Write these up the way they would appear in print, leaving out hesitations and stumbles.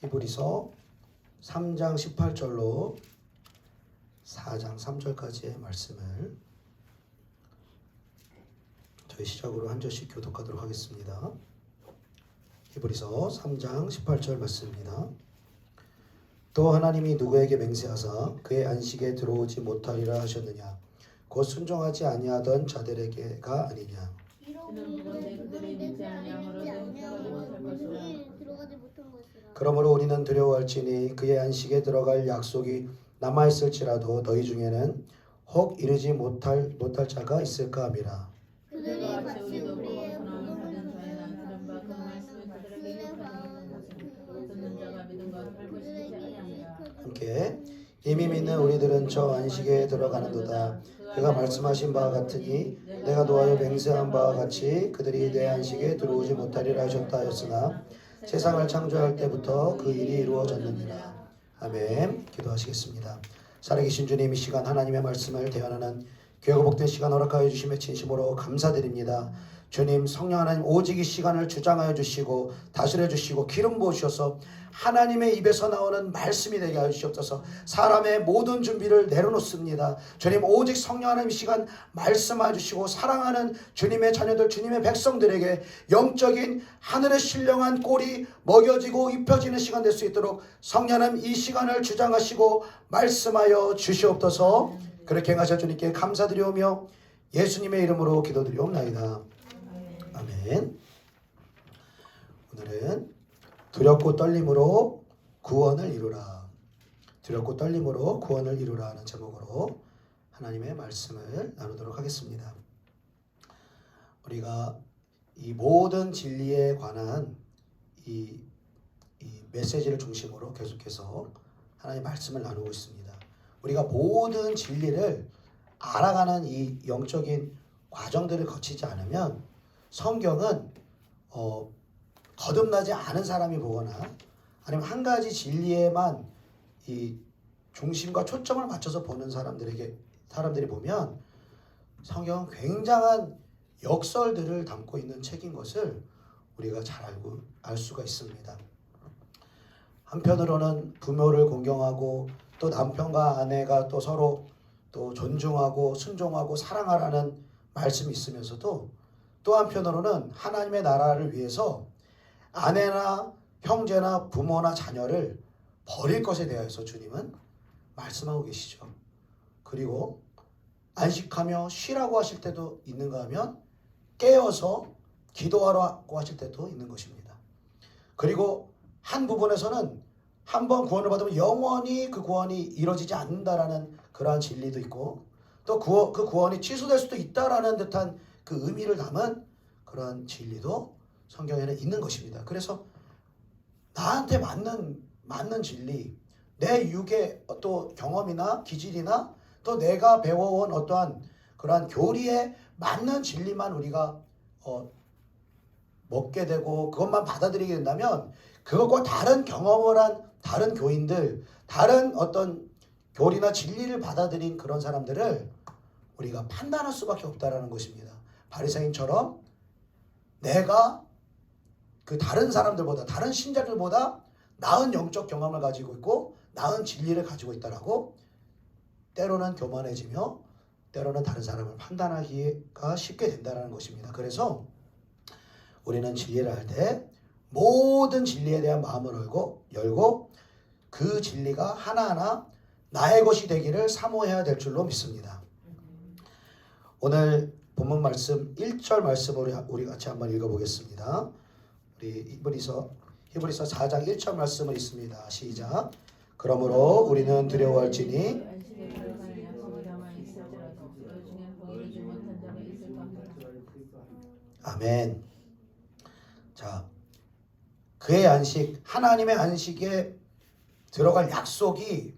히브리서 3장 18절로 4장 3절까지의 말씀을 저희 시작으로 한 절씩 교독하도록 하겠습니다. 히브리서 3장 18절 말씀입니다. 또 하나님이 누구에게 맹세하사 그의 안식에 들어오지 못하리라 하셨느냐? 곧 순종하지 아니하던 자들에게가 아니냐? 그러므로 우리는 두려워할지니 그의 안식에 들어갈 약속이 남아있을지라도 너희 중에는 혹 이르지 못할 자가 있을까 함이라. 그들과 같이 우리의 소망을 하는 자에는 다른 바 그 말씀을 그들에게 육하는 것은 듣는 자가 믿은 것 밟으시지 아니하니라. 함께 이미 믿는 우리들은 저 안식에 들어가는도다. 그가 말씀하신 바와 같으니 내가 노하여 맹세한 바와 같이 그들이 내 안식에 들어오지 못하리라 하셨다 하였으나 세상을 창조할 때부터 그 일이 이루어졌느니라. 아멘. 기도하시겠습니다. 살아계신 주님, 이 시간 하나님의 말씀을 대언하는 귀하고 복된 시간 허락하여 주심에 진심으로 감사드립니다. 주님, 성령 하나님 오직 이 시간을 주장하여 주시고 다스려 주시고 기름 부으셔서 하나님의 입에서 나오는 말씀이 되게 하여 주시옵소서. 사람의 모든 준비를 내려놓습니다. 주님, 오직 성령 하나님 이 시간 말씀하여 주시고 사랑하는 주님의 자녀들, 주님의 백성들에게 영적인 하늘의 신령한 꼴이 먹여지고 입혀지는 시간 될 수 있도록 성령 하나님 이 시간을 주장하시고 말씀하여 주시옵소서. 그렇게 행하셔 주님께 감사드리오며 예수님의 이름으로 기도드리옵나이다. 아멘. 오늘은 두렵고 떨림으로 구원을 이루라. 두렵고 떨림으로 구원을 이루라 하는 제목으로 하나님의 말씀을 나누도록 하겠습니다. 우리가 이 모든 진리에 관한 이 메시지를 중심으로 계속해서 하나님의 말씀을 나누고 있습니다. 우리가 모든 진리를 알아가는 이 영적인 과정들을 거치지 않으면 성경은 거듭나지 않은 사람이 보거나 아니면 한 가지 진리에만 이 중심과 초점을 맞춰서 보는 사람들이 보면 성경은 굉장한 역설들을 담고 있는 책인 것을 우리가 잘 알 수가 있습니다. 한편으로는 부모를 공경하고 또 남편과 아내가 또 서로 또 존중하고 순종하고 사랑하라는 말씀이 있으면서도 또 한편으로는 하나님의 나라를 위해서 아내나 형제나 부모나 자녀를 버릴 것에 대해서 주님은 말씀하고 계시죠. 그리고 안식하며 쉬라고 하실 때도 있는가 하면 깨어서 기도하라고 하실 때도 있는 것입니다. 그리고 한 부분에서는 한 번 구원을 받으면 영원히 그 구원이 이루어지지 않는다라는 그러한 진리도 있고 또 그 구원이 취소될 수도 있다라는 듯한 그 의미를 담은 그러한 진리도 성경에는 있는 것입니다. 그래서 나한테 맞는 진리, 내 육의 또 경험이나 기질이나 또 내가 배워온 어떠한 그러한 교리에 맞는 진리만 우리가 먹게 되고 그것만 받아들이게 된다면 그것과 다른 경험을 한 다른 교인들, 다른 어떤 교리나 진리를 받아들인 그런 사람들을 우리가 판단할 수밖에 없다라는 것입니다. 바리새인처럼 내가 그 다른 사람들보다 다른 신자들보다 나은 영적 경험을 가지고 있고 나은 진리를 가지고 있다라고 때로는 교만해지며 때로는 다른 사람을 판단하기가 쉽게 된다는 것입니다. 그래서 우리는 진리를 할 때 모든 진리에 대한 마음을 열고 그 진리가 하나하나 나의 것이 되기를 사모해야 될 줄로 믿습니다. 오늘 본문 말씀 1절 말씀을 우리 같이 한번 읽어보겠습니다. 우리 히브리서 4장 1절 말씀을 있습니다. 시작. 그러므로 우리는 두려워할지니 아멘. 자, 그의 안식, 하나님의 안식에 들어갈 약속이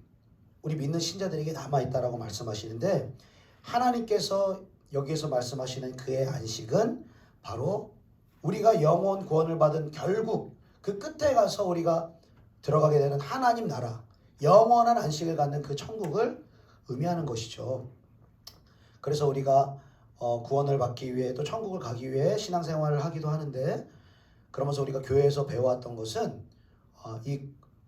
우리 믿는 신자들에게 남아있다라고 말씀하시는데 하나님께서 여기에서 말씀하시는 그의 안식은 바로 우리가 영원 구원을 받은 결국 그 끝에 가서 우리가 들어가게 되는 하나님 나라, 영원한 안식을 갖는 그 천국을 의미하는 것이죠. 그래서 우리가 구원을 받기 위해 또 천국을 가기 위해 신앙생활을 하기도 하는데 그러면서 우리가 교회에서 배워왔던 것은 이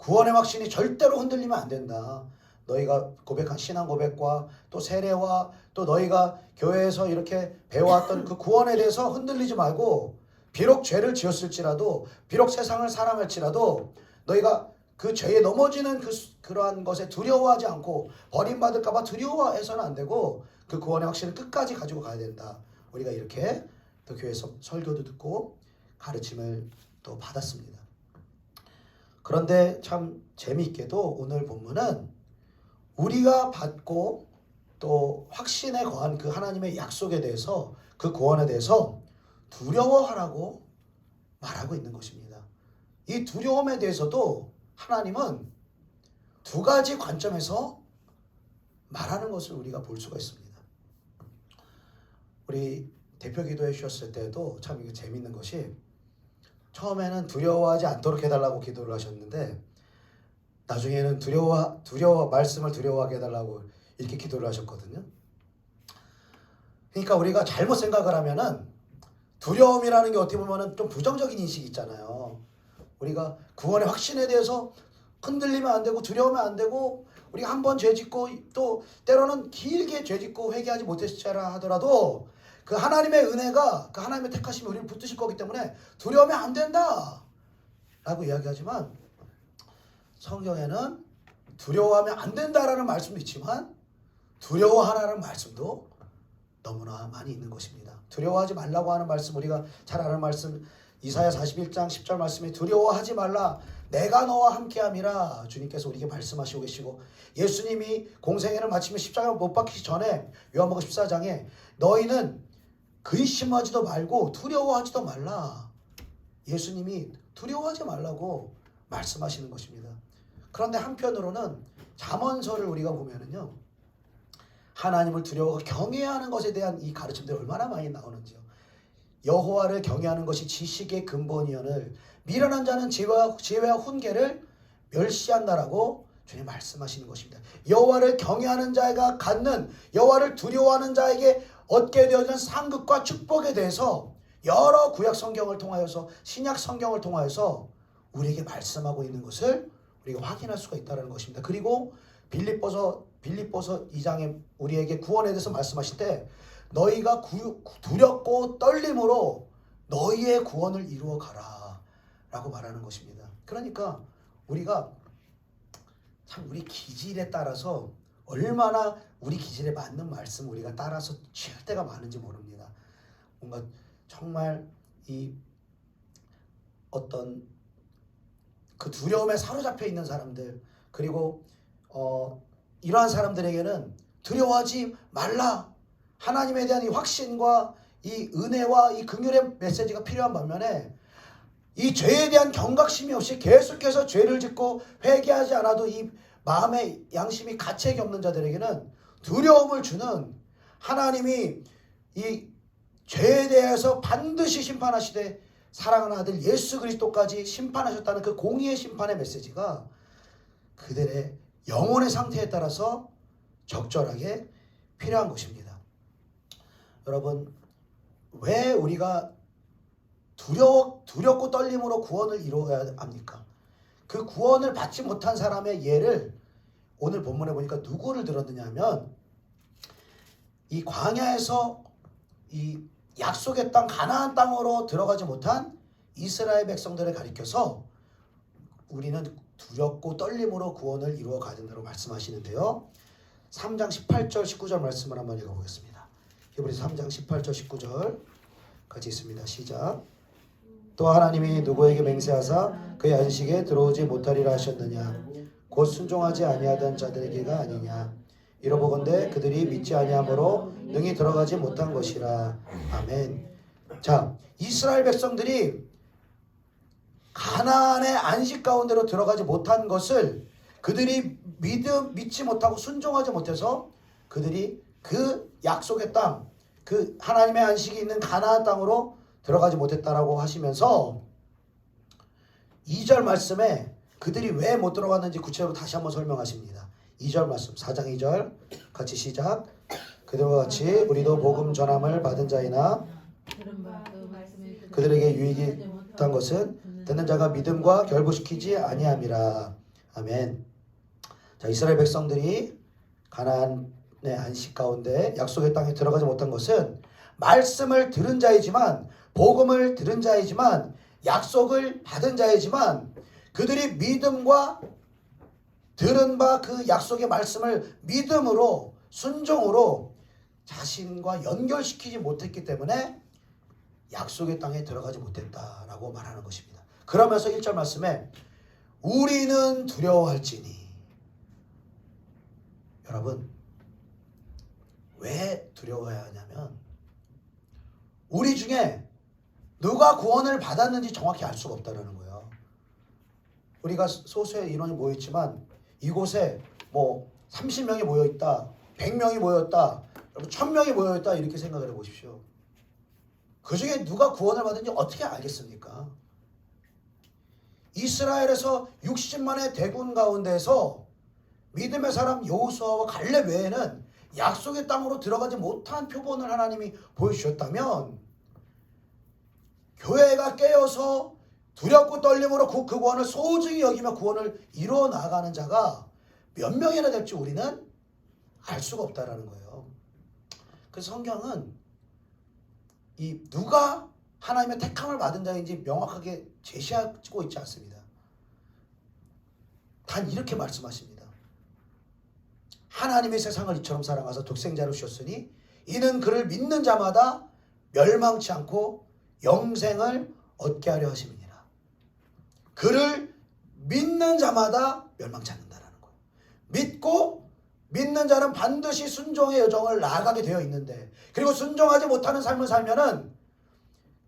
구원의 확신이 절대로 흔들리면 안 된다. 너희가 고백한 신앙 고백과 또 세례와 또 너희가 교회에서 이렇게 배워왔던 그 구원에 대해서 흔들리지 말고, 비록 죄를 지었을지라도, 비록 세상을 사랑할지라도 너희가 그 죄에 넘어지는 그러한 것에 두려워하지 않고 버림받을까 봐 두려워해서는 안 되고 그 구원의 확신을 끝까지 가지고 가야 된다. 우리가 이렇게 또 교회에서 설교도 듣고 가르침을 또 받았습니다. 그런데 참 재미있게도 오늘 본문은 우리가 받고 또 확신에 거한 그 하나님의 약속에 대해서, 그 구원에 대해서 두려워하라고 말하고 있는 것입니다. 이 두려움에 대해서도 하나님은 두 가지 관점에서 말하는 것을 우리가 볼 수가 있습니다. 우리 대표 기도해 주셨을 때도 참 이게 재밌는 것이, 처음에는 두려워하지 않도록 해달라고 기도를 하셨는데 나중에는 말씀을 두려워하게 해달라고 이렇게 기도를 하셨거든요. 그러니까 우리가 잘못 생각을 하면은 두려움이라는 게 어떻게 보면은 좀 부정적인 인식이 있잖아요. 우리가 구원의 확신에 대해서 흔들리면 안 되고 두려우면 안 되고, 우리가 한번 죄 짓고 또 때로는 길게 죄 짓고 회개하지 못했으라 하더라도 그 하나님의 은혜가, 그 하나님의 택하심이 우리를 붙드실 거기 때문에 두려우면 안 된다 라고 이야기하지만, 성경에는 두려워하면 안 된다라는 말씀도 있지만 두려워하라는 말씀도 너무나 많이 있는 것입니다. 두려워하지 말라고 하는 말씀, 우리가 잘 아는 말씀, 이사야 41장 10절 말씀에 두려워하지 말라, 내가 너와 함께함이라 주님께서 우리에게 말씀하시고 계시고, 예수님이 공생애를 마치며 십자가에 못 박히기 전에 요한복음 14장에 너희는 근심하지도 말고 두려워하지도 말라, 예수님이 두려워하지 말라고 말씀하시는 것입니다. 그런데 한편으로는 잠언서를 우리가 보면은요, 하나님을 두려워 경외해야 하는 것에 대한 이 가르침들이 얼마나 많이 나오는지요. 여호와를 경외하는 것이 지식의 근본이오늘 미련한 자는 지혜와 훈계를 멸시한다라고 주님 말씀하시는 것입니다. 여호와를 경외하는 자가 갖는, 여호와를 두려워하는 자에게 얻게 되어지는 상급과 축복에 대해서 여러 구약 성경을 통하여서, 신약 성경을 통하여서 우리에게 말씀하고 있는 것을 우리가 확인할 수가 있다는 것입니다. 그리고 빌립보서 2장에 우리에게 구원에 대해서 말씀하실 때 너희가 두렵고 떨림으로 너희의 구원을 이루어 가라 라고 말하는 것입니다. 그러니까 우리가 참 우리 기질에 따라서 얼마나 우리 기질에 맞는 말씀 우리가 따라서 취할 때가 많은지 모릅니다. 뭔가 정말 이 어떤 그 두려움에 사로잡혀 있는 사람들, 그리고 이러한 사람들에게는 두려워하지 말라, 하나님에 대한 이 확신과 이 은혜와 이 긍휼의 메시지가 필요한 반면에, 이 죄에 대한 경각심이 없이 계속해서 죄를 짓고 회개하지 않아도 이 마음의 양심이 가책이 없는 자들에게는 두려움을 주는, 하나님이 이 죄에 대해서 반드시 심판하시되 사랑하는 아들 예수 그리스도까지 심판하셨다는 그 공의의 심판의 메시지가 그들의 영혼의 상태에 따라서 적절하게 필요한 것입니다. 여러분, 왜 우리가 두렵고 떨림으로 구원을 이루어야 합니까? 그 구원을 받지 못한 사람의 예를 오늘 본문에 보니까 누구를 들었느냐 하면, 이 광야에서 이 약속의 땅 가나안 땅으로 들어가지 못한 이스라엘 백성들을 가리켜서 우리는 두렵고 떨림으로 구원을 이루어 가야 된다고 말씀하시는데요. 3장 18절 19절 말씀을 한번 읽어보겠습니다. 히브리서 3장 18절 19절 같이 있습니다. 시작. 또 하나님이 누구에게 맹세하사 그의 안식에 들어오지 못하리라 하셨느냐, 곧 순종하지 아니하던 자들에게가 아니냐. 이러보건대 그들이 믿지 아니함으로 능히 들어가지 못한 것이라. 아멘. 자, 이스라엘 백성들이 가나안의 안식 가운데로 들어가지 못한 것을, 그들이 믿지 못하고 순종하지 못해서 그들이 그 약속의 땅, 그 하나님의 안식이 있는 가나안 땅으로 들어가지 못했다라고 하시면서 2절 말씀에 그들이 왜 못 들어갔는지 구체적으로 다시 한번 설명하십니다. 2절 말씀, 4장 2절 같이 시작. 그들과 같이 우리도 복음 전함을 받은 자이나 그들에게 유익이 있던 것은 듣는 자가 믿음과 결부시키지 아니함이라. 아멘. 자, 이스라엘 백성들이 가나안의 안식 가운데 약속의 땅에 들어가지 못한 것은 말씀을 들은 자이지만, 복음을 들은 자이지만, 약속을 받은 자이지만, 그들이 믿음과 들은 바 그 약속의 말씀을 믿음으로, 순종으로 자신과 연결시키지 못했기 때문에 약속의 땅에 들어가지 못했다라고 말하는 것입니다. 그러면서 1절 말씀에 우리는 두려워할지니. 여러분, 왜 두려워해야 하냐면 우리 중에 누가 구원을 받았는지 정확히 알 수가 없다는 거예요. 우리가 소수의 인원이 모여있지만 이곳에 뭐 30명이 모여있다, 100명이 모였다, 1000명이 모여있다 이렇게 생각을 해보십시오. 그 중에 누가 구원을 받은지 어떻게 알겠습니까? 이스라엘에서 60만의 대군 가운데서 믿음의 사람 여호수아와 갈렙 외에는 약속의 땅으로 들어가지 못한 표본을 하나님이 보여주셨다면, 교회가 깨어서 두렵고 떨림으로 그 구원을 소중히 여기며 구원을 이루어 나가는 자가 몇 명이나 될지 우리는 알 수가 없다라는 거예요. 그래서 성경은 이 누가 하나님의 택함을 받은 자인지 명확하게 제시하고 있지 않습니다. 단 이렇게 말씀하십니다. 하나님의 세상을 이처럼 사랑하사 독생자를 주셨으니 이는 그를 믿는 자마다 멸망치 않고 영생을 얻게 하려 하심이니라. 그를 믿는 자마다 멸망치 않는다라는 거예요. 믿고 믿는 자는 반드시 순종의 여정을 나아가게 되어 있는데, 그리고 순종하지 못하는 삶을 살면은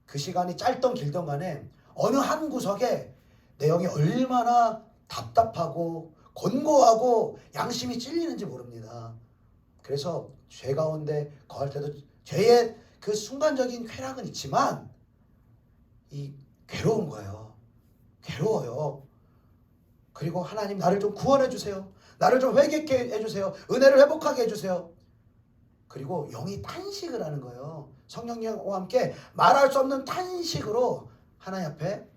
그 시간이 짧던 길던 간에 어느 한 구석에 내 영이 얼마나 답답하고 곤고하고 양심이 찔리는지 모릅니다. 그래서 죄 가운데 거할 때도 죄의 그 순간적인 쾌락은 있지만 이 괴로운 거예요. 괴로워요. 그리고 하나님 나를 좀 구원해 주세요. 나를 좀 회개케 해주세요. 은혜를 회복하게 해주세요. 그리고 영이 탄식을 하는 거예요. 성령님과 함께 말할 수 없는 탄식으로 하나님 앞에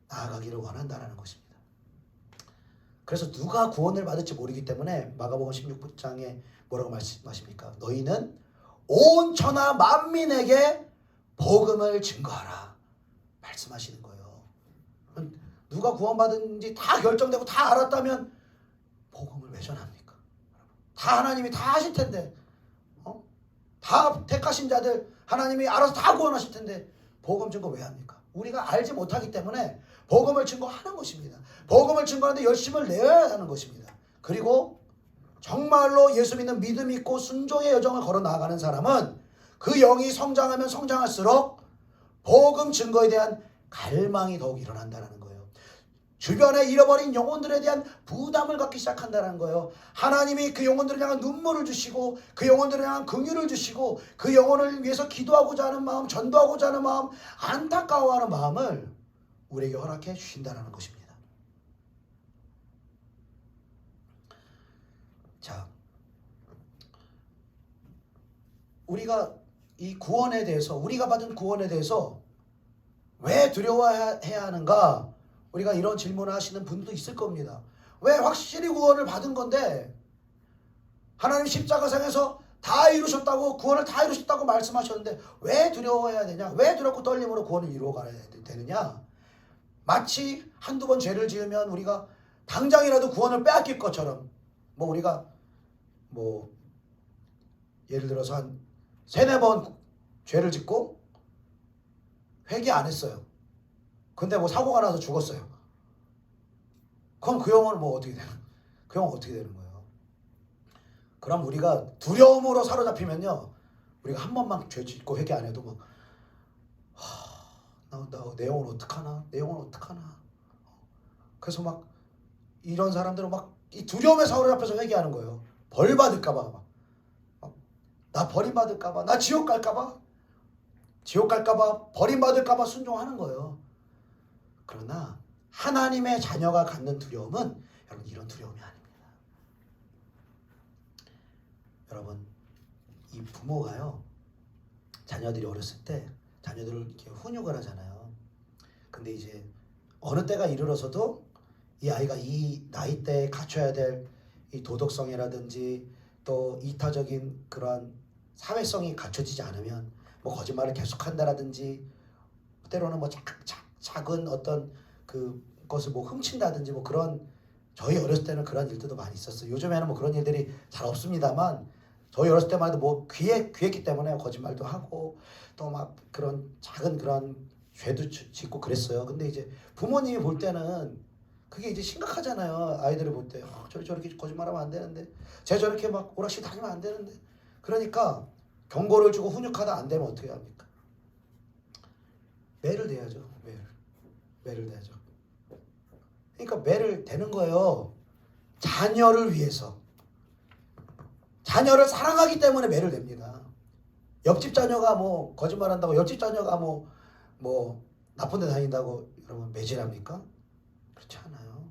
나아가기를 원한다는 것입니다. 그래서 누가 구원을 받을지 모르기 때문에 마가복음 16장에 뭐라고 말씀하십니까? 너희는 온 천하 만민에게 복음을 증거하라 말씀하시는 거예요. 누가 구원받은지 다 결정되고 다 알았다면 복음을 왜 전합니까? 다 하나님이 다 하실 텐데, 다 택하신 자들 하나님이 알아서 다 구원하실 텐데 복음 증거 왜 합니까? 우리가 알지 못하기 때문에 복음을 증거하는 것입니다. 복음을 증거하는데 열심을 내어야 하는 것입니다. 그리고 정말로 예수 믿는 믿음 있고 순종의 여정을 걸어 나가는 사람은 그 영이 성장하면 성장할수록 복음 증거에 대한 갈망이 더욱 일어난다는 거예요. 주변에 잃어버린 영혼들에 대한 부담을 갖기 시작한다는 거예요. 하나님이 그 영혼들을 향한 눈물을 주시고 그 영혼들을 향한 긍휼을 주시고 그 영혼을 위해서 기도하고자 하는 마음, 전도하고자 하는 마음, 안타까워하는 마음을 우리에게 허락해 주신다는 것입니다. 자, 우리가 이 구원에 대해서, 우리가 받은 구원에 대해서 왜 두려워해야 하는가? 우리가 이런 질문을 하시는 분도 있을 겁니다. 왜 확실히 구원을 받은 건데 하나님 십자가상에서 다 이루셨다고, 구원을 다 이루셨다고 말씀하셨는데 왜 두려워해야 되냐? 왜 두렵고 떨림으로 구원을 이루어가야 되느냐? 마치 한두 번 죄를 지으면 우리가 당장이라도 구원을 빼앗길 것처럼, 뭐 우리가 뭐 예를 들어서 한 3-4번 죄를 짓고 회개 안 했어요. 근데 뭐 사고가 나서 죽었어요. 그럼 그 영혼은 뭐 어떻게 되는? 그 영혼 어떻게 되는 거예요? 그럼 우리가 두려움으로 사로잡히면요, 우리가 한 번만 죄 짓고 회개 안 해도 막 내 영혼 어떡하나? 내 영혼 어떡하나? 그래서 막 이런 사람들은 막 이 두려움에 사로잡혀서 회개하는 거예요. 벌 받을까봐, 나 버림받을까봐, 나 지옥 갈까봐, 버림받을까봐 순종하는 거예요. 그러나 하나님의 자녀가 갖는 두려움은 여러분 이런 두려움이 아닙니다. 여러분, 이 부모가요, 자녀들이 어렸을 때 자녀들을 이렇게 훈육을 하잖아요. 근데 이제 어느 때가 이르러서도 이 아이가 이 나이 때에 갖춰야 될 이 도덕성이라든지 또 이타적인 그러한 사회성이 갖춰지지 않으면 뭐 거짓말을 계속한다라든지 때로는 뭐 작은 어떤 그 것을 뭐 훔친다든지 뭐 그런, 저희 어렸을 때는 그런 일들도 많이 있었어요. 요즘에는 뭐 그런 일들이 잘 없습니다만 저희 어렸을 때만 해도 뭐 귀했기 때문에 거짓말도 하고 또 막 그런 작은 그런 죄도 짓고 그랬어요. 근데 이제 부모님이 볼 때는 그게 이제 심각하잖아요. 아이들을 볼 때 저렇게 거짓말하면 안 되는데, 쟤 저렇게 막 오락실 다니면 안 되는데. 그러니까 경고를 주고 훈육하다 안 되면 어떻게 합니까? 매를 대야죠. 매를 대야죠. 그러니까 매를 대는 거예요. 자녀를 위해서. 자녀를 사랑하기 때문에 매를 댑니다. 옆집 자녀가 뭐 거짓말한다고, 옆집 자녀가 뭐 나쁜 데 다닌다고 여러분 매질합니까? 그렇지 않아요.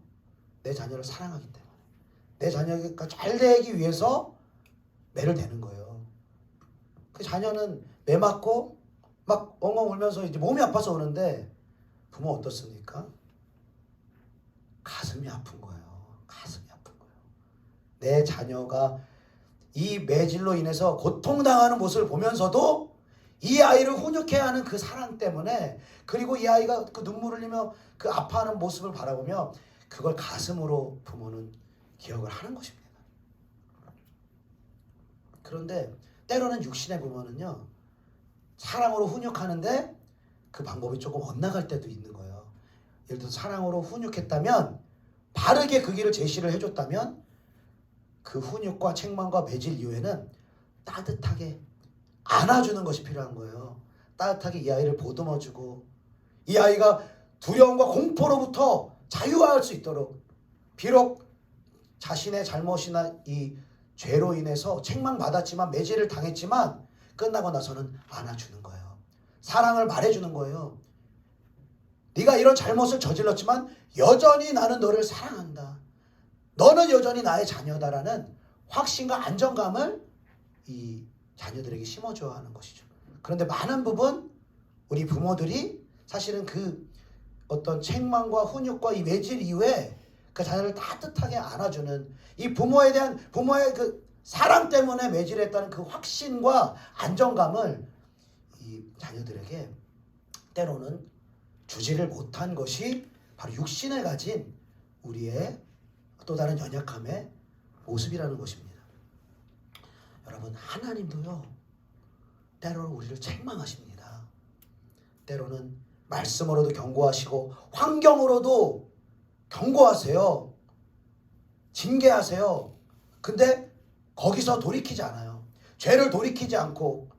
내 자녀를 사랑하기 때문에, 내 자녀가 잘 되기 위해서 매를 대는 거예요. 그 자녀는 매 맞고 막 엉엉 울면서 이제 몸이 아파서 오는데 부모 어떻습니까? 가슴이 아픈 거예요. 가슴이 아픈 거예요. 내 자녀가 이 매질로 인해서 고통당하는 모습을 보면서도 이 아이를 훈육해야 하는 그 사랑 때문에, 그리고 이 아이가 그 눈물을 흘리며 그 아파하는 모습을 바라보며 그걸 가슴으로 부모는 기억을 하는 것입니다. 그런데 때로는 육신의 부모는요, 사랑으로 훈육하는데 그 방법이 조금 엇나갈 때도 있는 거예요. 예를 들어서 사랑으로 훈육했다면, 바르게 그 길을 제시를 해줬다면 그 훈육과 책망과 매질 이후에는 따뜻하게 안아주는 것이 필요한 거예요. 따뜻하게 이 아이를 보듬어주고 이 아이가 두려움과 공포로부터 자유화할 수 있도록, 비록 자신의 잘못이나 이 죄로 인해서 책망받았지만 매질을 당했지만 끝나고 나서는 안아주는 거예요. 사랑을 말해주는 거예요. 네가 이런 잘못을 저질렀지만 여전히 나는 너를 사랑한다. 너는 여전히 나의 자녀다라는 확신과 안정감을 이 자녀들에게 심어줘야 하는 것이죠. 그런데 많은 부분 우리 부모들이 사실은 그 어떤 책망과 훈육과 이 매질 이후에 그 자녀를 따뜻하게 안아주는, 이 부모에 대한 부모의 그 사랑 때문에 매질했다는 그 확신과 안정감을 이 자녀들에게 때로는 주지를 못한 것이 바로 육신에 가진 우리의 또 다른 연약함의 모습이라는 것입니다. 여러분, 하나님도요, 때로는 우리를 책망하십니다. 때로는 말씀으로도 경고하시고 환경으로도 경고하세요. 징계하세요. 근데 거기서 돌이키지 않아요. 죄를 돌이키지 않고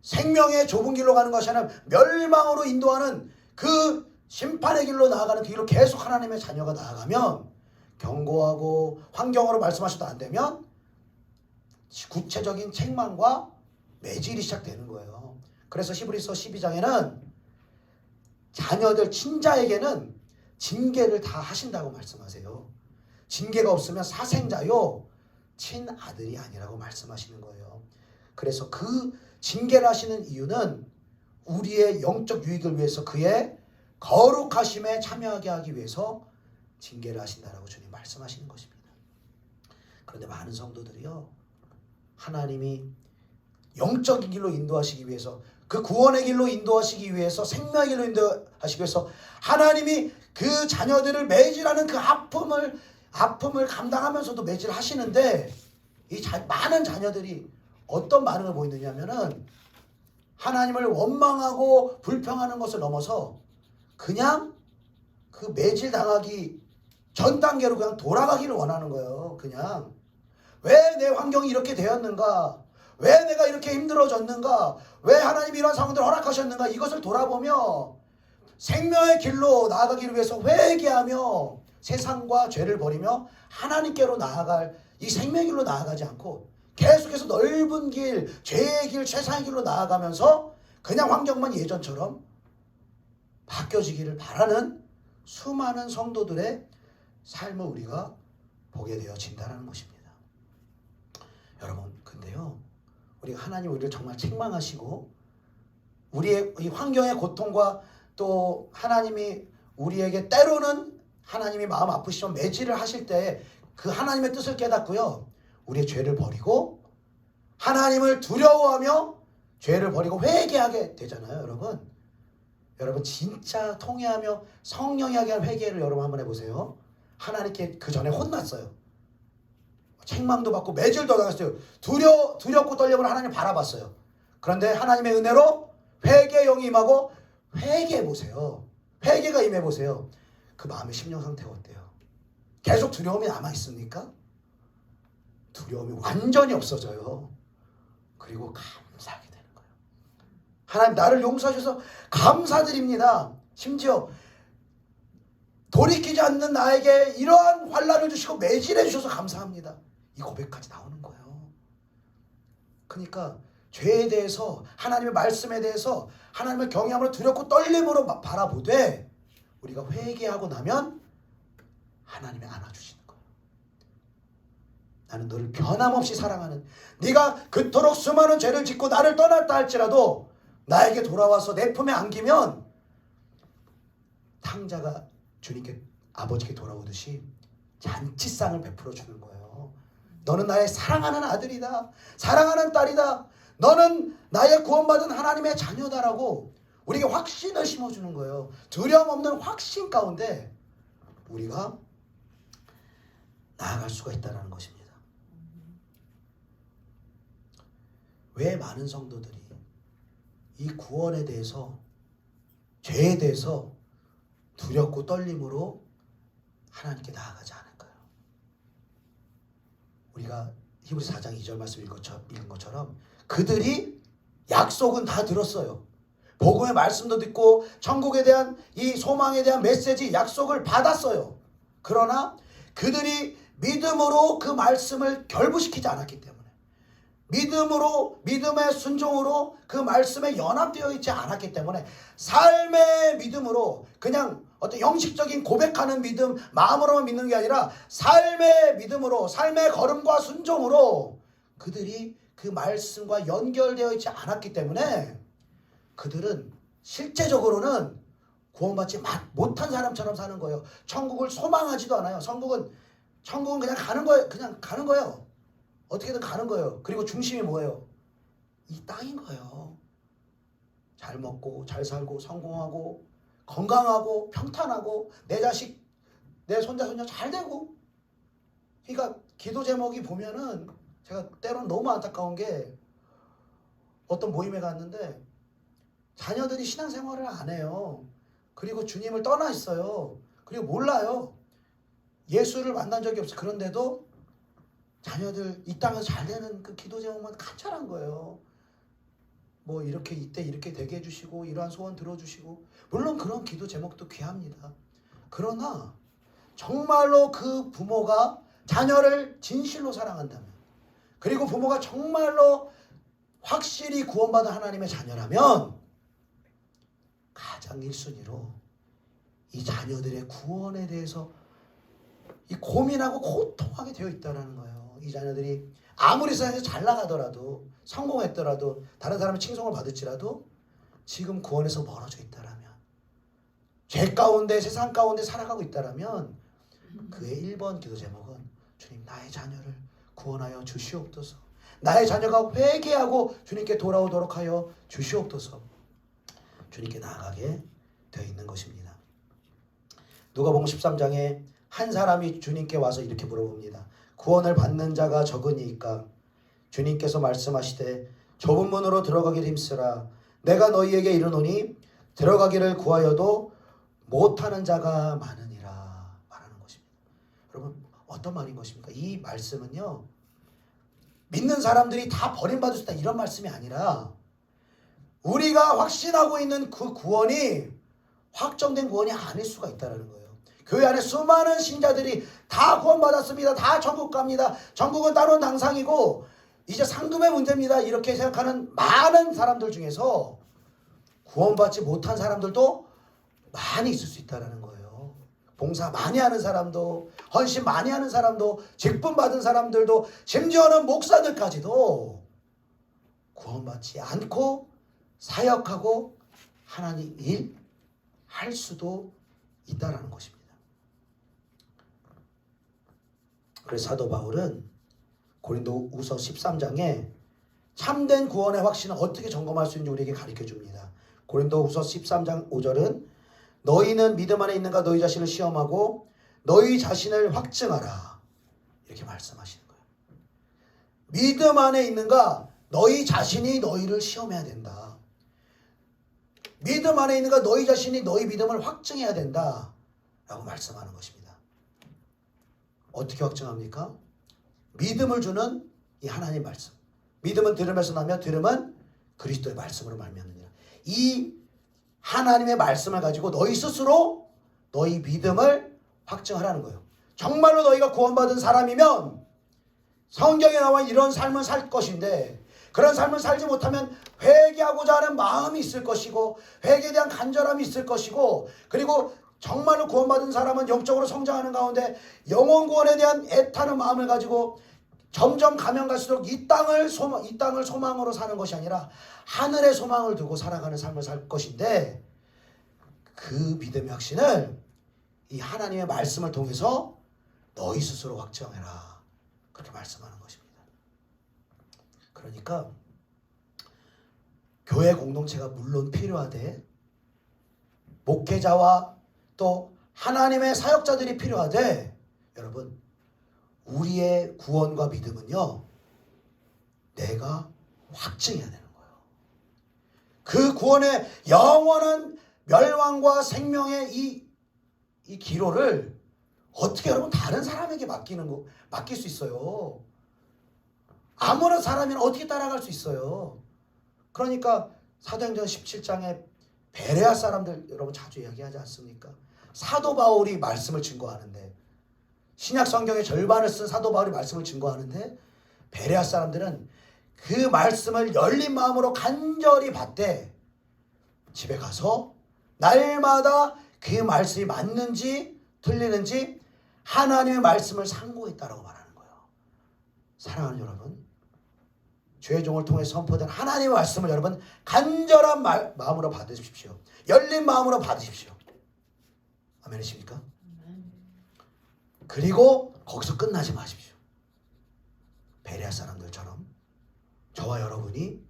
생명의 좁은 길로 가는 것이 아니라 멸망으로 인도하는 그 심판의 길로 나아가는 그 길로 계속 하나님의 자녀가 나아가면, 경고하고 환경으로 말씀하셔도 안 되면 구체적인 책망과 매질이 시작되는 거예요. 그래서 히브리서 12장에는 자녀들, 친자에게는 징계를 다 하신다고 말씀하세요. 징계가 없으면 사생자요 친아들이 아니라고 말씀하시는 거예요. 그래서 그 징계를 하시는 이유는 우리의 영적 유익을 위해서, 그의 거룩하심에 참여하게 하기 위해서 징계를 하신다라고 주님 말씀하시는 것입니다. 그런데 많은 성도들이요, 하나님이 영적인 길로 인도하시기 위해서, 그 구원의 길로 인도하시기 위해서, 생명의 길로 인도하시기 위해서 하나님이 그 자녀들을 매질하는 그 아픔을 감당하면서도 매질하시는데, 이 많은 자녀들이 어떤 반응을 보이느냐 하면은 하나님을 원망하고 불평하는 것을 넘어서 그냥 그 매질 당하기 전 단계로 그냥 돌아가기를 원하는 거예요. 그냥 왜 내 환경이 이렇게 되었는가, 왜 내가 이렇게 힘들어졌는가, 왜 하나님이 이런 상황들을 허락하셨는가, 이것을 돌아보며 생명의 길로 나아가기를 위해서 회개하며 세상과 죄를 버리며 하나님께로 나아갈 이 생명의 길로 나아가지 않고 계속해서 넓은 길, 죄의 길, 세상의 길로 나아가면서 그냥 환경만 예전처럼 바뀌어지기를 바라는 수많은 성도들의 삶을 우리가 보게 되어진다는 것입니다. 여러분, 근데요, 우리가 하나님 우리를 정말 책망하시고 우리의 이 환경의 고통과 또 하나님이 우리에게 때로는 하나님이 마음 아프시면 매질을 하실 때 그 하나님의 뜻을 깨닫고요. 우리의 죄를 버리고 하나님을 두려워하며 죄를 버리고 회개하게 되잖아요, 여러분. 여러분 진짜 통회하며 성령이 하게 한 회개를 여러분 한번 해보세요. 하나님께 그 전에 혼났어요. 책망도 받고 매질도 당했어요. 두렵고 떨려고 하나님 바라봤어요. 그런데 하나님의 은혜로 회개의 영이 임하고 회개해보세요. 회개가 임해보세요. 그 마음의 심령 상태가 어때요? 계속 두려움이 남아있습니까? 두려움이 완전히 없어져요. 그리고 감사하게 되는 거예요. 하나님 나를 용서하셔서 감사드립니다. 심지어 돌이키지 않는 나에게 이러한 환난을 주시고 매질해 주셔서 감사합니다. 이 고백까지 나오는 거예요. 그러니까 죄에 대해서 하나님의 말씀에 대해서 하나님을 경외함으로 두렵고 떨림으로 바라보되 우리가 회개하고 나면 하나님이 안아주시는 거예요. 나는 너를 변함없이 사랑하는, 네가 그토록 수많은 죄를 짓고 나를 떠났다 할지라도 나에게 돌아와서 내 품에 안기면 탕자가 주님께 아버지께 돌아오듯이 잔치상을 베풀어 주는 거예요. 너는 나의 사랑하는 아들이다, 사랑하는 딸이다, 너는 나의 구원받은 하나님의 자녀다라고 우리에게 확신을 심어주는 거예요. 두려움 없는 확신 가운데 우리가 나아갈 수가 있다는 것입니다. 왜 많은 성도들이 이 구원에 대해서, 죄에 대해서 두렵고 떨림으로 하나님께 나아가지 않을까요? 우리가 히브리서 4장 2절 말씀 읽은 것처럼 그들이 약속은 다 들었어요. 복음의 말씀도 듣고 천국에 대한 이 소망에 대한 메시지, 약속을 받았어요. 그러나 그들이 믿음으로 그 말씀을 결부시키지 않았기 때문에, 믿음의 순종으로 그 말씀에 연합되어 있지 않았기 때문에, 삶의 믿음으로 그냥 어떤 형식적인 고백하는 믿음, 마음으로만 믿는 게 아니라 삶의 믿음으로, 삶의 걸음과 순종으로 그들이 그 말씀과 연결되어 있지 않았기 때문에 그들은 실제적으로는 구원받지 못한 사람처럼 사는 거예요. 천국을 소망하지도 않아요. 천국은 그냥 가는 거예요. 그냥 가는 거예요. 어떻게든 가는 거예요. 그리고 중심이 뭐예요? 이 땅인 거예요. 잘 먹고 잘 살고 성공하고 건강하고 평탄하고 내 자식, 내 손자 손녀 잘 되고. 그러니까 기도 제목이 보면은 제가 때로는 너무 안타까운 게, 어떤 모임에 갔는데 자녀들이 신앙생활을 안 해요. 그리고 주님을 떠나 있어요. 그리고 몰라요. 예수를 만난 적이 없어요. 그런데도 자녀들 이 땅에서 잘 되는 그 기도 제목만 간절한 거예요. 뭐 이렇게 이때 이렇게 되게 해주시고 이러한 소원 들어주시고, 물론 그런 기도 제목도 귀합니다. 그러나 정말로 그 부모가 자녀를 진실로 사랑한다면, 그리고 부모가 정말로 확실히 구원받은 하나님의 자녀라면 가장 1순위로 이 자녀들의 구원에 대해서 이 고민하고 고통하게 되어 있다는 거예요. 이 자녀들이 아무리 세상에서 잘 나가더라도, 성공했더라도, 다른 사람의 칭송을 받을지라도 지금 구원에서 멀어져 있다라면, 죄 가운데 세상 가운데 살아가고 있다라면 그의 1번 기도 제목은 주님 나의 자녀를 구원하여 주시옵소서, 나의 자녀가 회개하고 주님께 돌아오도록 하여 주시옵소서, 주님께 나아가게 되어 있는 것입니다. 누가복음 13장에 한 사람이 주님께 와서 이렇게 물어봅니다. 구원을 받는 자가 적으니까? 주님께서 말씀하시되 좁은 문으로 들어가기를 힘쓰라. 내가 너희에게 이르노니 들어가기를 구하여도 못하는 자가 많으니라 말하는 것입니다. 여러분 어떤 말인 것입니까? 이 말씀은요, 믿는 사람들이 다 버림받을 수 있다 이런 말씀이 아니라, 우리가 확신하고 있는 그 구원이 확정된 구원이 아닐 수가 있다는 거예요. 교회 안에 수많은 신자들이 다 구원받았습니다, 다 천국 갑니다, 천국은 따로 당상이고 이제 상금의 문제입니다, 이렇게 생각하는 많은 사람들 중에서 구원받지 못한 사람들도 많이 있을 수 있다는 거예요. 봉사 많이 하는 사람도, 헌신 많이 하는 사람도, 직분 받은 사람들도, 심지어는 목사들까지도 구원받지 않고 사역하고 하나님 일 할 수도 있다라는 것입니다. 그래서 사도 바울은 고린도후서 13장에 참된 구원의 확신을 어떻게 점검할 수 있는지 우리에게 가르쳐 줍니다. 고린도후서 13장 5절은 너희는 믿음 안에 있는가 너희 자신을 시험하고 너희 자신을 확증하라. 이렇게 말씀하시는 거예요. 믿음 안에 있는가 너희 자신이 너희를 시험해야 된다. 믿음 안에 있는가 너희 자신이 너희 믿음을 확증해야 된다. 라고 말씀하는 것입니다. 어떻게 확증합니까? 믿음을 주는 이 하나님 말씀. 믿음은 들음에서 나며 들음은 그리스도의 말씀으로 말미암느니라. 이 하나님의 말씀을 가지고 너희 스스로 너희 믿음을 확증하라는 거예요. 정말로 너희가 구원받은 사람이면 성경에 나와 이런 삶을 살 것인데 그런 삶을 살지 못하면 회개하고자 하는 마음이 있을 것이고 회개에 대한 간절함이 있을 것이고 그리고 정말로 구원받은 사람은 영적으로 성장하는 가운데 영혼 구원에 대한 애타는 마음을 가지고 점점 가면 갈수록 이 땅을 소망으로 사는 것이 아니라 하늘의 소망을 두고 살아가는 삶을 살 것인데 그 믿음의 확신을 이 하나님의 말씀을 통해서 너희 스스로 확정해라. 그렇게 말씀하는 것입니다. 그러니까 교회 공동체가 물론 필요하되 목회자와 또 하나님의 사역자들이 필요하되 여러분 우리의 구원과 믿음은요 내가 확증해야 되는 거예요. 그 구원의 영원한 멸망과 생명의 이 기로를 어떻게 여러분 다른 사람에게 맡길 수 있어요? 아무나 사람이나 어떻게 따라갈 수 있어요? 그러니까 사도행전 17장에 베레아 사람들 여러분 자주 이야기하지 않습니까? 사도 바울이 말씀을 증거하는데 신약 성경의 절반을 쓴 사도 바울이 말씀을 증거하는데 베레아 사람들은 그 말씀을 열린 마음으로 간절히 받되 집에 가서 날마다 그 말씀이 맞는지 틀리는지 하나님의 말씀을 상고했다라고 말하는 거예요. 사랑하는 여러분, 죄종을 통해 선포된 하나님의 말씀을 여러분 간절한 마음으로 받으십시오. 열린 마음으로 받으십시오. 아멘이십니까? 그리고 거기서 끝나지 마십시오. 베레아 사람들처럼 저와 여러분이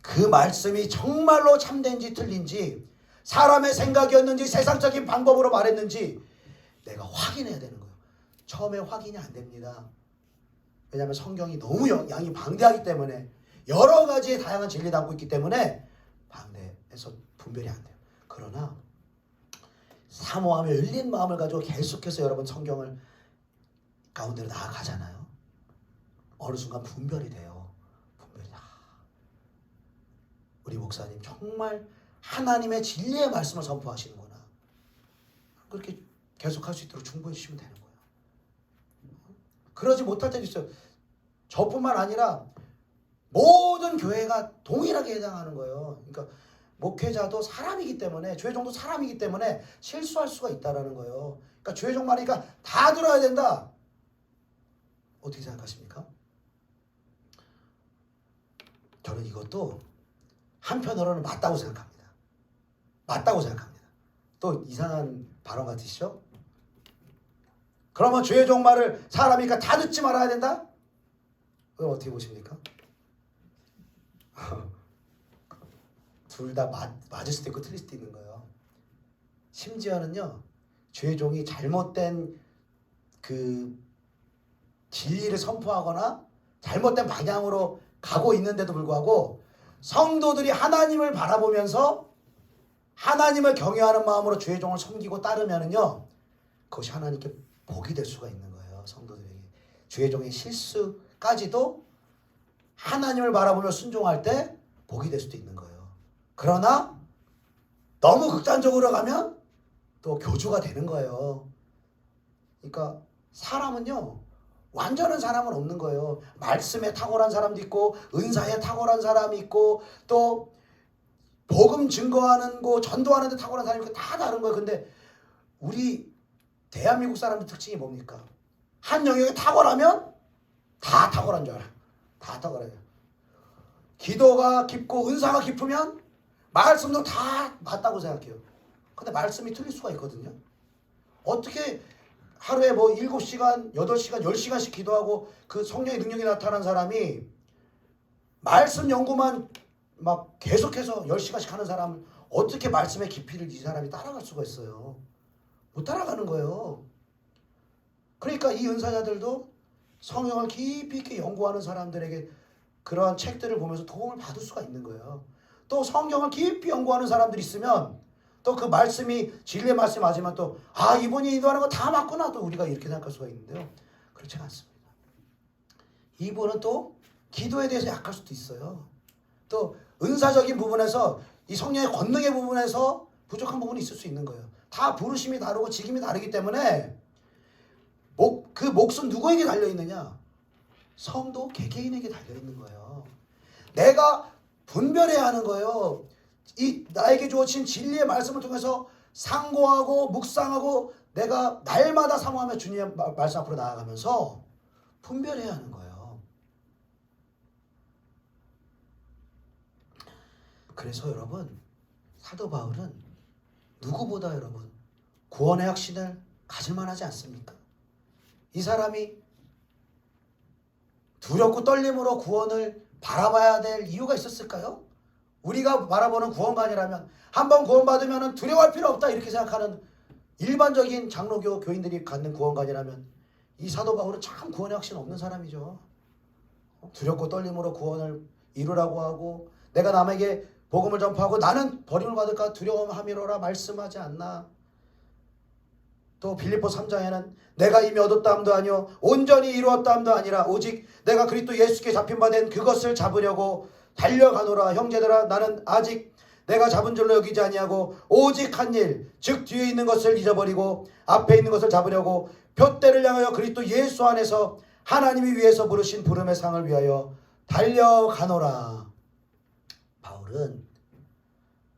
그 말씀이 정말로 참된지 틀린지 사람의 생각이었는지 세상적인 방법으로 말했는지 내가 확인해야 되는 거예요. 처음에 확인이 안 됩니다. 왜냐하면 성경이 너무 양이 방대하기 때문에 여러 가지의 다양한 진리 담고 있기 때문에 방대해서 분별이 안 돼요. 그러나 사모하며 열린 마음을 가지고 계속해서 여러분 성경을 가운데로 나아가잖아요. 어느 순간 분별이 돼요. 우리 목사님 정말 하나님의 진리의 말씀을 선포하시는구나. 그렇게 계속할 수 있도록 충분히 주시면 되는 거예요. 그러지 못할 때도 있어요. 저뿐만 아니라 모든 교회가 동일하게 해당하는 거예요. 그러니까 목회자도 사람이기 때문에 죄종도 사람이기 때문에 실수할 수가 있다라는 거예요. 그러니까 죄종 말이니까 다 들어야 된다. 어떻게 생각하십니까? 저는 이것도 한편으로는 맞다고 생각합니다. 맞다고 생각합니다. 또 이상한 발언 같으시죠? 그러면 죄종 말을 사람이니까 다 듣지 말아야 된다? 그럼 어떻게 보십니까? 둘 다 맞을 수도 있고 틀릴 수도 있는 거예요. 심지어는요, 죄종이 잘못된 그 진리를 선포하거나 잘못된 방향으로 가고 있는데도 불구하고 성도들이 하나님을 바라보면서 하나님을 경외하는 마음으로 죄종을 섬기고 따르면은요, 그것이 하나님께 복이 될 수가 있는 거예요. 성도들에게 죄종의 실수까지도 하나님을 바라보며 순종할 때 복이 될 수도 있는 거예요. 그러나 너무 극단적으로 가면 또 교주가 되는 거예요. 그러니까 사람은요, 완전한 사람은 없는 거예요. 말씀에 탁월한 사람도 있고 은사에 탁월한 사람이 있고 또 복음 증거하는 거 전도하는 데 탁월한 사람이 있고 다 다른 거예요. 근데 우리 대한민국 사람들 특징이 뭡니까? 한 영역에 탁월하면 다 탁월한 줄 알아요. 다 탁월해요. 기도가 깊고 은사가 깊으면 말씀도 다 맞다고 생각해요. 근데 말씀이 틀릴 수가 있거든요. 어떻게 하루에 뭐 7시간, 8시간, 10시간씩 기도하고 그 성령의 능력이 나타난 사람이 말씀 연구만 막 계속해서 10시간씩 하는 사람을 어떻게 말씀의 깊이를 이 사람이 따라갈 수가 있어요? 못 따라가는 거예요. 그러니까 이 은사자들도 성경을 깊이 있게 연구하는 사람들에게 그러한 책들을 보면서 도움을 받을 수가 있는 거예요. 또 성경을 깊이 연구하는 사람들이 있으면 또 그 말씀이 진리의 말씀이 맞으면 또 이분이 인도하는 거 다 맞구나 또 우리가 이렇게 생각할 수가 있는데요. 그렇지 않습니다. 이분은 또 기도에 대해서 약할 수도 있어요. 또 은사적인 부분에서 이 성령의 권능의 부분에서 부족한 부분이 있을 수 있는 거예요. 다 부르심이 다르고 직임이 다르기 때문에 그 몫은 누구에게 달려있느냐? 성도 개개인에게 달려있는 거예요. 내가 분별해야 하는 거예요. 이 나에게 주어진 진리의 말씀을 통해서 상고하고 묵상하고 내가 날마다 사모하며 주님의 말씀 앞으로 나아가면서 분별해야 하는 거예요. 그래서 여러분, 사도 바울은 누구보다 여러분 구원의 확신을 가질만 하지 않습니까? 이 사람이 두렵고 떨림으로 구원을 바라봐야 될 이유가 있었을까요? 우리가 바라보는 구원관이라면 한번 구원받으면 두려워할 필요 없다 이렇게 생각하는 일반적인 장로교 교인들이 갖는 구원관이라면 이 사도 바울은 참 구원의 확신 없는 사람이죠. 두렵고 떨림으로 구원을 이루라고 하고 내가 남에게 복음을 전파하고 나는 버림을 받을까 두려움함이로라 말씀하지 않나. 또 빌립보 3장에는 내가 이미 얻었다함도 아니요 온전히 이루었다함도 아니라 오직 내가 그리스도 예수께 잡힌 바 된 그것을 잡으려고 달려가노라. 형제들아 나는 아직 내가 잡은 줄로 여기지 아니하고 오직 한 일 즉 뒤에 있는 것을 잊어버리고 앞에 있는 것을 잡으려고 표대를 향하여 그리스도 예수 안에서 하나님이 위에서 부르신 부름의 상을 위하여 달려가노라. 바울은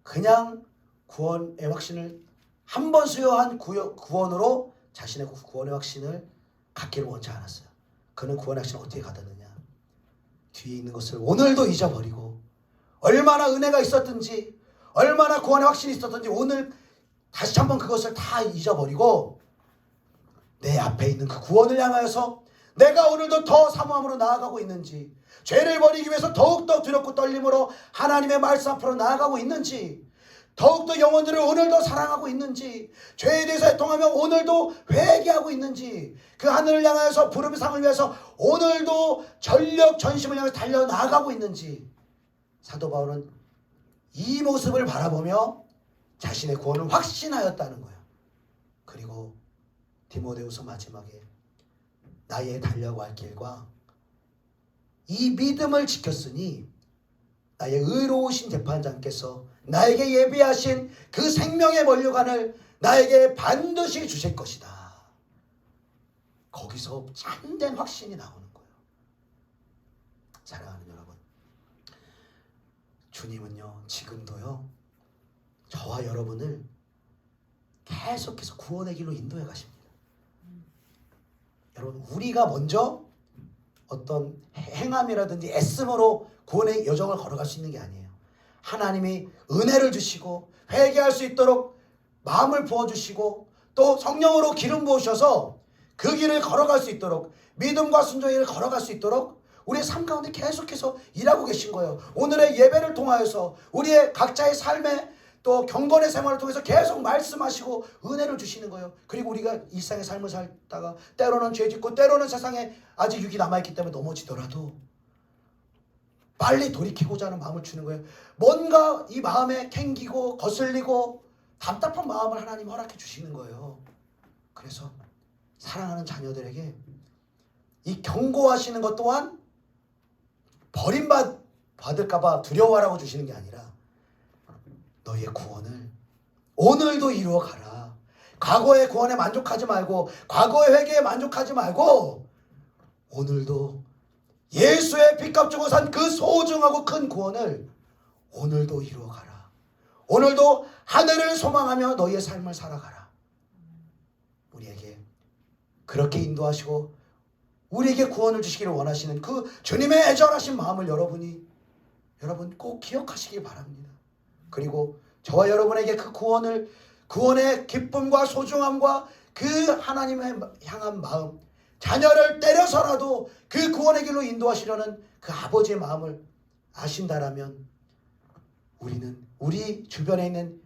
그냥 구원의 확신을 한 번 수여한 구원으로 자신의 구원의 확신을 갖기를 원치 않았어요. 그는 구원의 확신을 어떻게 가졌느냐? 뒤에 있는 것을 오늘도 잊어버리고 얼마나 은혜가 있었든지 얼마나 구원의 확신이 있었든지 오늘 다시 한번 그것을 다 잊어버리고 내 앞에 있는 그 구원을 향하여서 내가 오늘도 더 사모함으로 나아가고 있는지, 죄를 버리기 위해서 더욱더 두렵고 떨림으로 하나님의 말씀 앞으로 나아가고 있는지, 더욱더 영혼들을 오늘도 사랑하고 있는지, 죄에 대해서 애통하며 오늘도 회개하고 있는지, 그 하늘을 향하여서 부름의 상을 위해서 오늘도 전력 전심을 향해서 달려나가고 있는지, 사도 바울은 이 모습을 바라보며 자신의 구원을 확신하였다는 거예요. 그리고 디모데후서 마지막에 나의 달려고 할 길과 이 믿음을 지켰으니 나의 의로우신 재판장께서 나에게 예비하신 그 생명의 면류관을 나에게 반드시 주실 것이다. 거기서 참된 확신이 나오는 거예요. 사랑하는 여러분, 주님은요 지금도요 저와 여러분을 계속해서 구원의 길로 인도해 가십니다. 여러분, 우리가 먼저 어떤 행함이라든지 애씀으로 구원의 여정을 걸어갈 수 있는 게 아니에요. 하나님이 은혜를 주시고 회개할 수 있도록 마음을 부어주시고 또 성령으로 기름 부으셔서 그 길을 걸어갈 수 있도록, 믿음과 순종의 길을 걸어갈 수 있도록 우리의 삶 가운데 계속해서 일하고 계신 거예요. 오늘의 예배를 통하여서 우리의 각자의 삶에 또 경건의 생활을 통해서 계속 말씀하시고 은혜를 주시는 거예요. 그리고 우리가 일상의 삶을 살다가 때로는 죄짓고 때로는 세상에 아직 육이 남아있기 때문에 넘어지더라도 빨리 돌이키고자 하는 마음을 주는 거예요. 뭔가 이 마음에 캥기고 거슬리고 답답한 마음을 하나님 허락해 주시는 거예요. 그래서 사랑하는 자녀들에게 이 경고하시는 것 또한 버림받을까 봐 두려워하라고 주시는 게 아니라 너희의 구원을 오늘도 이루어 가라. 과거의 구원에 만족하지 말고 과거의 회개에 만족하지 말고 오늘도 예수의 피값 주고 산 그 소중하고 큰 구원을 오늘도 이루어 가라. 오늘도 하늘을 소망하며 너희의 삶을 살아가라. 우리에게 그렇게 인도하시고 우리에게 구원을 주시기를 원하시는 그 주님의 애절하신 마음을 여러분 꼭 기억하시기 바랍니다. 그리고 저와 여러분에게 그 구원의 기쁨과 소중함과 그 하나님의 향한 마음, 자녀를 때려서라도 그 구원의 길로 인도하시려는 그 아버지의 마음을 아신다라면 우리는 우리 주변에 있는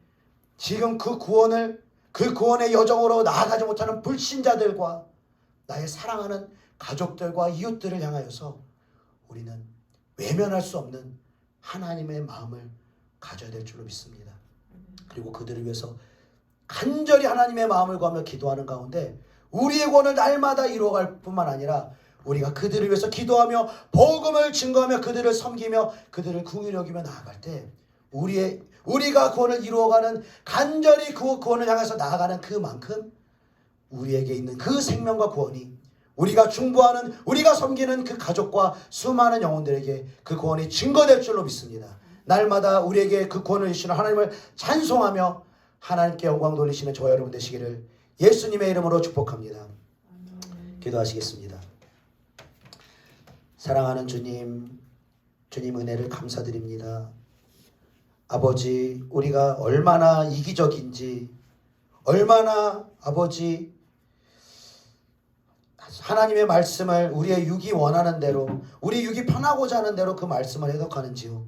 지금 그 구원의 여정으로 나아가지 못하는 불신자들과 나의 사랑하는 가족들과 이웃들을 향하여서 우리는 외면할 수 없는 하나님의 마음을 가져야 될 줄로 믿습니다. 그리고 그들을 위해서 간절히 하나님의 마음을 구하며 기도하는 가운데 우리의 구원을 날마다 이루어갈 뿐만 아니라 우리가 그들을 위해서 기도하며 복음을 증거하며 그들을 섬기며 그들을 긍휼히 여기며 나아갈 때 우리가 구원을 이루어가는 간절히 그 구원을 향해서 나아가는 그만큼 우리에게 있는 그 생명과 구원이 우리가 중보하는 우리가 섬기는 그 가족과 수많은 영혼들에게 그 구원이 증거될 줄로 믿습니다. 날마다 우리에게 그 구원을 주시는 하나님을 찬송하며 하나님께 영광 돌리시는 저와 여러분 되시기를 예수님의 이름으로 축복합니다. 기도하시겠습니다. 사랑하는 주님 은혜를 감사드립니다. 아버지, 우리가 얼마나 이기적인지, 얼마나 아버지 하나님의 말씀을 우리의 육이 원하는 대로, 우리 육이 편하고자 하는 대로 그 말씀을 해석하는지요.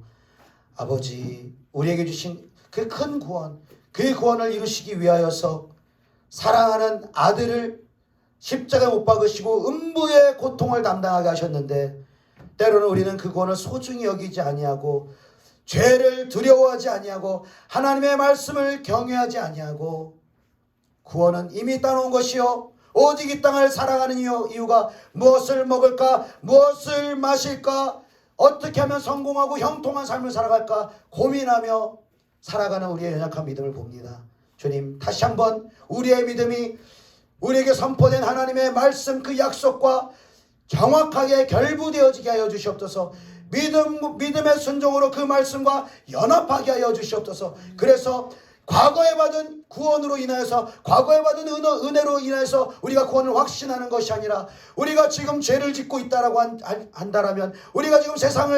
아버지, 우리에게 주신 그 큰 구원, 그 구원을 이루시기 위하여서 사랑하는 아들을 십자가에 못 박으시고 음부의 고통을 담당하게 하셨는데, 때로는 우리는 그 구원을 소중히 여기지 아니하고 죄를 두려워하지 아니하고 하나님의 말씀을 경외하지 아니하고, 구원은 이미 따놓은 것이요 오직 이 땅을 살아가는 이유가 무엇을 먹을까, 무엇을 마실까, 어떻게 하면 성공하고 형통한 삶을 살아갈까 고민하며 살아가는 우리의 연약한 믿음을 봅니다. 주님, 다시 한번 우리의 믿음이 우리에게 선포된 하나님의 말씀 그 약속과 정확하게 결부되어지게 하여 주시옵소서. 믿음의 순종으로 그 말씀과 연합하게 하여 주시옵소서. 그래서 과거에 받은 구원으로 인하여서, 과거에 받은 은혜로 인하여서 우리가 구원을 확신하는 것이 아니라, 우리가 지금 죄를 짓고 있다라고 한다라면, 우리가 지금 세상을